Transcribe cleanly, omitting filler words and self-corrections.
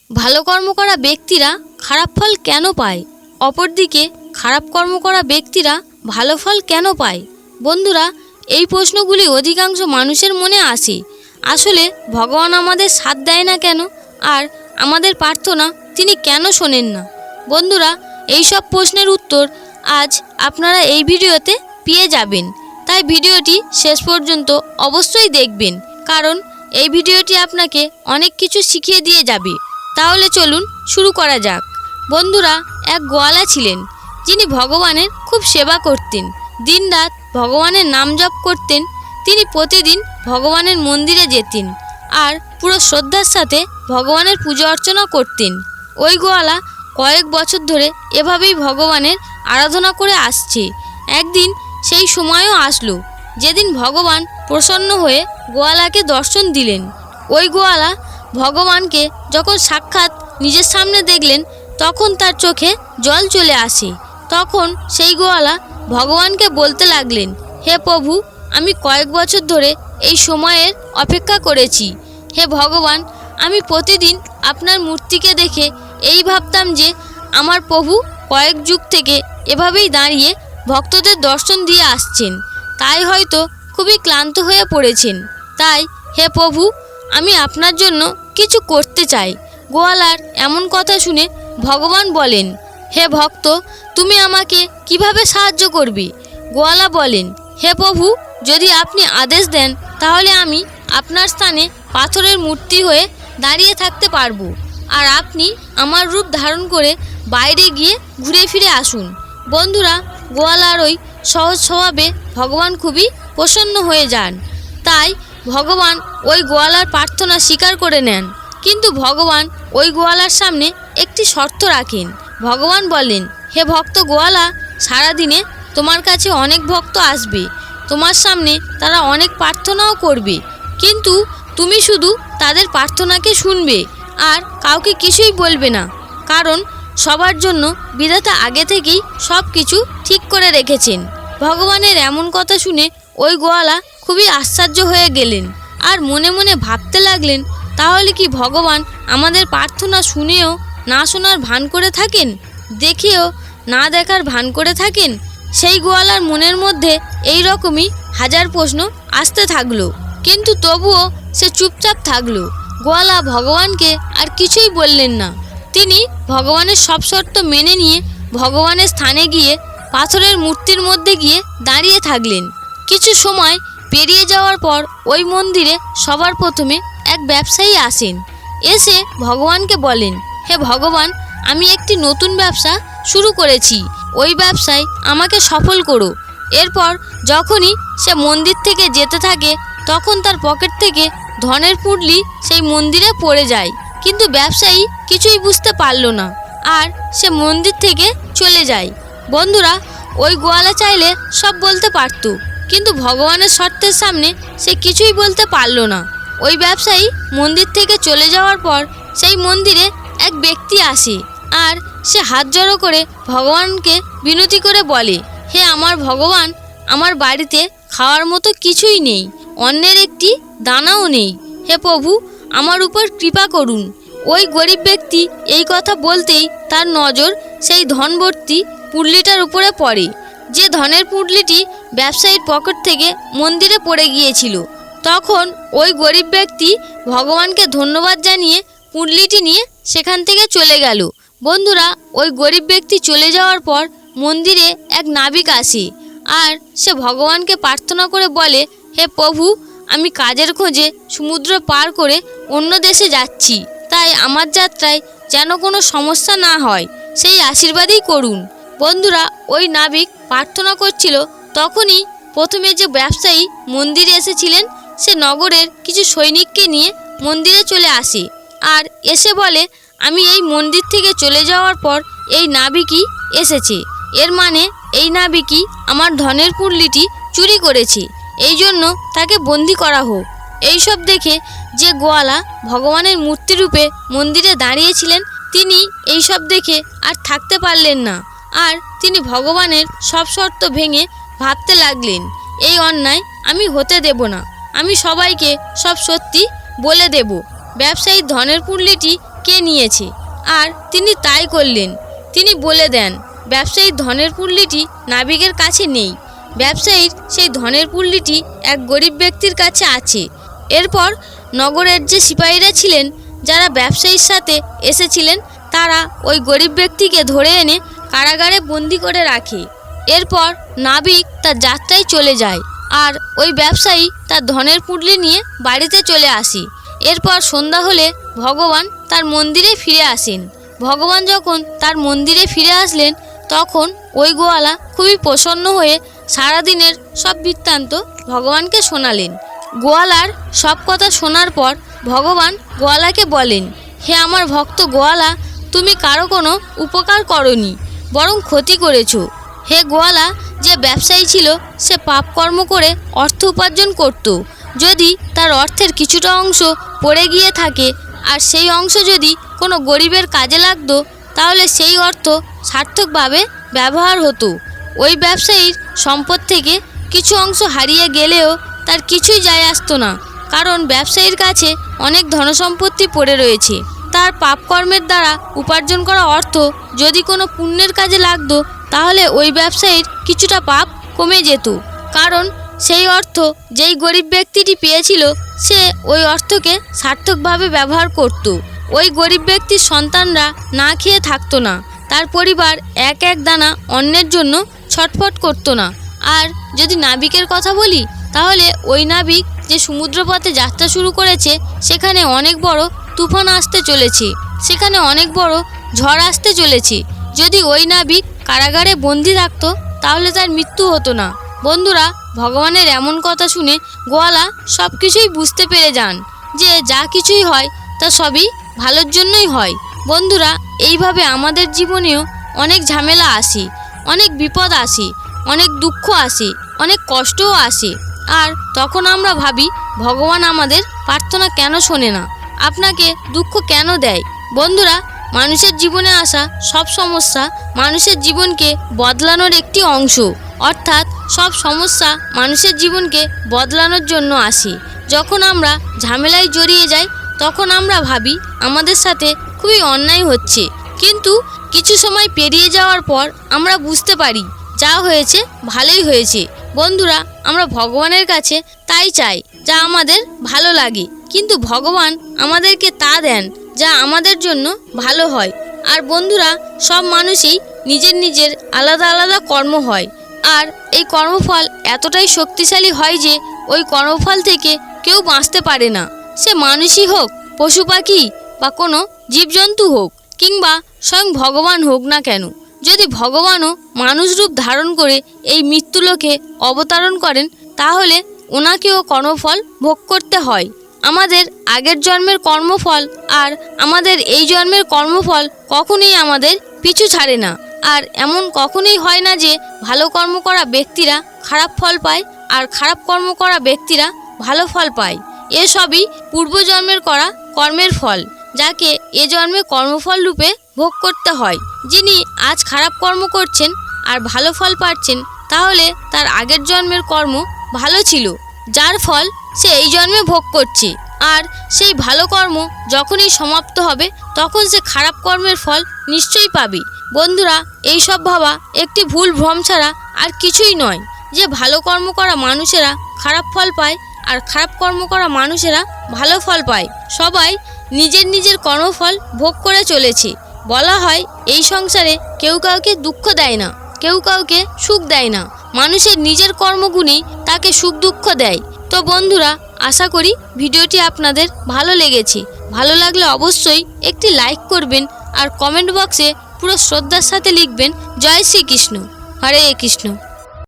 ভালো কর্ম করা ব্যক্তিরা খারাপ ফল কেন পায়? অপরদিকে খারাপ কর্ম করা ব্যক্তিরা ভালো ফল কেন পায়? বন্ধুরা, এই প্রশ্নগুলি অধিকাংশ মানুষের মনে আসে। আসলে ভগবান আমাদের সাথ দেয় না কেন? আর আমাদের প্রার্থনা তিনি কেন শোনেন না? বন্ধুরা, এই সব প্রশ্নের উত্তর আজ আপনারা এই ভিডিওতে পেয়ে যাবেন। তাই ভিডিওটি শেষ পর্যন্ত অবশ্যই দেখবেন, কারণ এই ভিডিওটি আপনাকে অনেক কিছু শিখিয়ে দিয়ে যাবে। তাহলে চলুন শুরু করা যাক। বন্ধুরা, এক গোয়ালা ছিলেন যিনি ভগবানের খুব সেবা করতেন। দিনরাত ভগবানের নাম জপ করতেন। তিনি প্রতিদিন ভগবানের মন্দিরে যেতেন আর পুরো শ্রদ্ধার সাথে ভগবানের পূজা অর্চনা করতেন। ওই গোয়ালা কয়েক বছর ধরে এভাবেই ভগবানের আরাধনা করে আসছে। একদিন সেই সময়ও আসলো যেদিন ভগবান প্রসন্ন হয়ে গোয়ালাকে দর্শন দিলেন। ওই গোয়ালা ভগবানকে যখন সাক্ষাৎ নিজের সামনে দেখলেন, তখন তার চোখে জল চলে আসে। তখন সেই গোয়ালা ভগবানকে বলতে লাগলেন, হে প্রভু, আমি কয়েক বছর ধরে এই সময়ের অপেক্ষা করেছি। হে ভগবান, আমি প্রতিদিন আপনার মূর্তিকে দেখে এই ভাবতাম যে আমার প্রভু কয়েক যুগ থেকে এভাবেই দাঁড়িয়ে ভক্তদের দর্শন দিয়ে আসছেন। তাই হয়তো খুবই ক্লান্ত হয়ে পড়েছেন। তাই হে প্রভু, আমি আপনার জন্য কিছু করতে চাই। গোয়ালার এমন কথা শুনে ভগবান বলেন, হে ভক্ত, তুমি আমাকে কিভাবে সাহায্য করবে? গোয়ালা বলেন, হে প্রভু, যদি আপনি আদেশ দেন তাহলে আমি আপনার স্থানে পাথরের মূর্তি হয়ে দাঁড়িয়ে থাকতে পারবো, আর আপনি আমার রূপ ধারণ করে বাইরে গিয়ে ঘুরে ফিরে আসুন। বন্ধুরা, গোয়ালার ওই সহজ স্বভাবে ভগবান খুবই প্রসন্ন হয়ে যান। তাই ভগবান ওই গোয়ালার প্রার্থনা স্বীকার করে নেন। কিন্তু ভগবান ওই গোয়ালার সামনে একটি শর্ত রাখেন। ভগবান বলেন, হে ভক্ত গোয়ালা, সারাদিনে তোমার কাছে অনেক ভক্ত আসবে, তোমার সামনে তারা অনেক প্রার্থনাও করবে, কিন্তু তুমি শুধু তাদের প্রার্থনাকে শুনবে আর কাউকে কিছুই বলবে না, কারণ সবার জন্য বিধাতা আগে থেকেই সব কিছু ঠিক করে রেখেছেন। ভগবানের এমন কথা শুনে ওই গোয়ালা খুবই আশ্চর্য হয়ে গেলেন আর মনে মনে ভাবতে লাগলেন, তাহলে কি ভগবান আমাদের প্রার্থনা শুনেও না শোনার ভান করে থাকেন, দেখেও না দেখার ভান করে থাকেন? সেই গোয়ালার মনের মধ্যে এই রকমই হাজার প্রশ্ন আসতে থাকলো, কিন্তু তবুও সে চুপচাপ থাকলো। গোয়ালা ভগবানকে আর কিছুই বললেন না। তিনি ভগবানের সব শর্ত মেনে নিয়ে ভগবানের স্থানে গিয়ে পাথরের মূর্তির মধ্যে গিয়ে দাঁড়িয়ে থাকলেন। কিছু সময় পেরিয়ে যাওয়ার পর ওই মন্দিরে সবার প্রথমে এক ব্যবসায়ী আসেন। এসে ভগবানকে বলেন, হে ভগবান, আমি একটি নতুন ব্যবসা শুরু করেছি, ওই ব্যবসায় আমাকে সফল করো। এরপর যখনই সে মন্দির থেকে যেতে থাকে, তখন তার পকেট থেকে ধনের পুঁটলি সেই মন্দিরে পড়ে যায়। কিন্তু ব্যবসায়ী কিছুই বুঝতে পারল না আর সে মন্দির থেকে চলে যায়। বন্ধুরা, ওই গোয়ালা চাইলে সব বলতে পারত, কিন্তু ভগবানের শর্তের সামনে সে কিছুই বলতে পারল না। ওই ব্যবসায়ী মন্দির থেকে চলে যাওয়ার পর সেই মন্দিরে এক ব্যক্তি আসে আর সে হাত জড়ো করে ভগবানকে বিনতি করে বলে, হে আমার ভগবান, আমার বাড়িতে খাওয়ার মতো কিছুই নেই, অন্যের একটি দানাও নেই। হে প্রভু, আমার উপর কৃপা করুন। ওই গরিব ব্যক্তি এই কথা বলতেই তার নজর সেই ধনভর্তি পুঁটলিটার উপরে পড়ে, যে ধনের পুঁটলিটি ব্যবসায়ীর পকেট থেকে মন্দিরে পড়ে গিয়েছিল। তখন ওই গরিব ব্যক্তি ভগবানকে ধন্যবাদ জানিয়ে পুঁটলিটি নিয়ে সেখান থেকে চলে গেল। বন্ধুরা, ওই গরিব ব্যক্তি চলে যাওয়ার পর মন্দিরে এক নাবিক আসে আর সে ভগবানকে প্রার্থনা করে বলে, হে প্রভু, আমি কাজের খোঁজে সমুদ্র পার করে অন্য দেশে যাচ্ছি, তাই আমার যাত্রায় যেন কোনো সমস্যা না হয়, সেই আশীর্বাদই করুন। বন্ধুরা, ওই নাবিক প্রার্থনা করছিল, তখনই প্রথমে যে ব্যবসায়ী মন্দিরে এসেছিলেন সে নগরের কিছু সৈনিককে নিয়ে মন্দিরে চলে আসে আর এসে বলে, আমি এই মন্দির থেকে চলে যাওয়ার পর এই নাবিকই এসেছে, এর মানে এই নাবিকই আমার ধনের পুঁটলিটি চুরি করেছে, এই জন্য তাকে বন্দি করা হোক। এইসব দেখে যে গোয়ালা ভগবানের মূর্তি রূপে মন্দিরে দাঁড়িয়েছিলেন, তিনি এইসব দেখে আর থাকতে পারলেন না আর তিনি ভগবানের সব শর্ত ভেঙে ভাবতে লাগলেন, এই অন্যায় আমি হতে দেব না, আমি সবাইকে সব সত্যি বলে দেব। ব্যবসায়ী ধনের পুঁটলিটি কে নিয়েছে। আর তিনি তাই করলেন। তিনি বলে দেন ব্যবসায়ীর ধনের পুল্লিটি নাবিকের কাছে নেই, ব্যবসায়ীর সেই ধনের পুল্লিটি এক গরিব ব্যক্তির কাছে আছে। এরপর নগরের যে সিপাহীরা ছিলেন, যারা ব্যবসায়ীর সাথে এসেছিলেন, তারা ওই গরিব ব্যক্তিকে ধরে এনে কারাগারে বন্দি করে রাখে। এরপর নাবিক তার যাত্রায় চলে যায় আর ওই ব্যবসায়ী তার ধনের পুঁটলি নিয়ে বাড়িতে চলে আসে। এরপর সন্ধ্যা হলে ভগবান তার মন্দিরে ফিরে আসেন। ভগবান যখন তার মন্দিরে ফিরে আসলেন, তখন ওই গোয়ালা খুবই প্রসন্ন হয়ে সারাদিনের সব বৃত্তান্ত ভগবানকে শোনালেন। গোয়ালার সব কথা শোনার পর ভগবান গোয়ালাকে বলেন, হে আমার ভক্ত গোয়ালা, তুমি কারো কোনো উপকার করনি, বরং ক্ষতি করেছো। হে গোয়ালা, যে ব্যবসায়ী ছিল সে পাপকর্ম করে অর্থ উপার্জন করত। যদি তার অর্থের কিছুটা অংশ পড়ে গিয়ে থাকে আর সেই অংশ যদি কোনো গরিবের কাজে লাগতো, তাহলে সেই অর্থ সার্থকভাবে ব্যবহার হতো। ওই ব্যবসায়ীর সম্পদ থেকে কিছু অংশ হারিয়ে গেলেও তার কিছুই যায় আসতো না, কারণ ব্যবসায়ীর কাছে অনেক ধনসম্পত্তি পড়ে রয়েছে। তার পাপকর্মের দ্বারা উপার্জন করা অর্থ যদি কোনো পুণ্যের কাজে লাগতো, তাহলে ওই ব্যবসায়ীর কিছুটা পাপ কমে যেত, কারণ সেই অর্থ যেই গরিব ব্যক্তিটি পেয়েছিল সে ওই অর্থকে সার্থকভাবে ব্যবহার করত। ওই গরিব ব্যক্তির সন্তানরা না খেয়ে থাকতো না, তার পরিবার এক এক দানা অন্নের জন্য ছটফট করতো না। আর যদি নাবিকের কথা বলি, তাহলে ওই নাবিক যে সমুদ্রপথে যাত্রা শুরু করেছে, সেখানে অনেক বড় তুফান আসতে চলেছে, সেখানে অনেক বড় ঝড় আসতে চলেছে। যদি ওই নাবিক কারাগারে বন্দি থাকতো, তাহলে তার মৃত্যু হতো না। বন্ধুরা, ভগবানের এমন কথা শুনে গোয়ালা সব কিছুই বুঝতে পেরে যান যে যা কিছুই হয় তা সবই ভালোর জন্যই হয়। বন্ধুরা, এইভাবে আমাদের জীবনেও অনেক ঝামেলা আসে, অনেক বিপদ আসে, অনেক দুঃখ আসে, অনেক কষ্টও আসে। আর তখন আমরা ভাবি ভগবান আমাদের প্রার্থনা কেন শোনে না, আপনাকে দুঃখ কেন দেয়। বন্ধুরা, মানুষের জীবনে আসা সব সমস্যা মানুষের জীবনকে বদলানোর একটি অংশ, অর্থাৎ সব সমস্যা মানুষের জীবনকে বদলানোর জন্য আসে। যখন আমরা ঝামেলায় জড়িয়ে যাই, তখন আমরা ভাবি আমাদের সাথে খুবই অন্যায় হচ্ছে, কিন্তু কিছু সময় পেরিয়ে যাওয়ার পর আমরা বুঝতে পারি যা হয়েছে ভালোই হয়েছে। বন্ধুরা, আমরা ভগবানের কাছে তাই চাই যা আমাদের ভালো লাগে, কিন্তু ভগবান আমাদেরকে তা দেন যা আমাদের জন্য ভালো হয়। আর বন্ধুরা, সব মানুষই নিজের নিজের আলাদা আলাদা কর্ম হয়, আর এই কর্মফল এতটাই শক্তিশালী হয় যে ওই কর্মফল থেকে কেউ বাঁচতে পারে না। সে মানুষই হোক, পশু পাখি বা কোনো জীবজন্তু হোক, কিংবা স্বয়ং ভগবান হোক না কেন। যদি ভগবানও মানুষ রূপ ধারণ করে এই মৃত্যুলোকে অবতরণ করেন, তাহলে ওনাকেও কর্মফল ভোগ করতে হয়। আমাদের আগের জন্মের কর্মফল আর আমাদের এই জন্মের কর্মফল কখনোই আমাদের পিছু ছাড়ে না। আর এমন কখনোই হয় না যে ভালো কর্ম করা ব্যক্তিরা খারাপ ফল পায় আর খারাপ কর্ম করা ব্যক্তিরা ভালো ফল পায়। এসবই পূর্বজন্মের করা কর্মের ফল, যাকে এ জন্মে কর্মফল রূপে ভোগ করতে হয়। যিনি আজ খারাপ কর্ম করছেন আর ভালো ফল পাচ্ছেন, তাহলে তার আগের জন্মের কর্ম ভালো ছিল, যার ফল সে এই জন্মে ভোগ করছে। আর সেই ভালো কর্ম যখনই সমাপ্ত হবে, তখন সে খারাপ কর্মের ফল নিশ্চয়ই পাবে। বন্ধুরা, এই সব ভাবা একটি ভুল ভ্রম ছাড়া আর কিছুই নয় যে ভালো কর্ম করা মানুষেরা খারাপ ফল পায় আর খারাপ কর্ম করা মানুষেরা ভালো ফল পায়। সবাই নিজের নিজের কর্মফল ভোগ করে চলেছে। বলা হয় এই সংসারে কেউ কাউকে দুঃখ দেয় না, কেউ কাউকে সুখ দেয় না, মানুষের নিজের কর্মগুণেই তাকে সুখ দুঃখ দেয়। তো বন্ধুরা, আশা করি ভিডিওটি আপনাদের ভালো লেগেছে। ভালো লাগলে অবশ্যই একটি লাইক করবেন আর কমেন্ট বক্সে পুরো শ্রদ্ধার সাথে লিখবেন জয় শ্রীকৃষ্ণ, হরে কৃষ্ণ।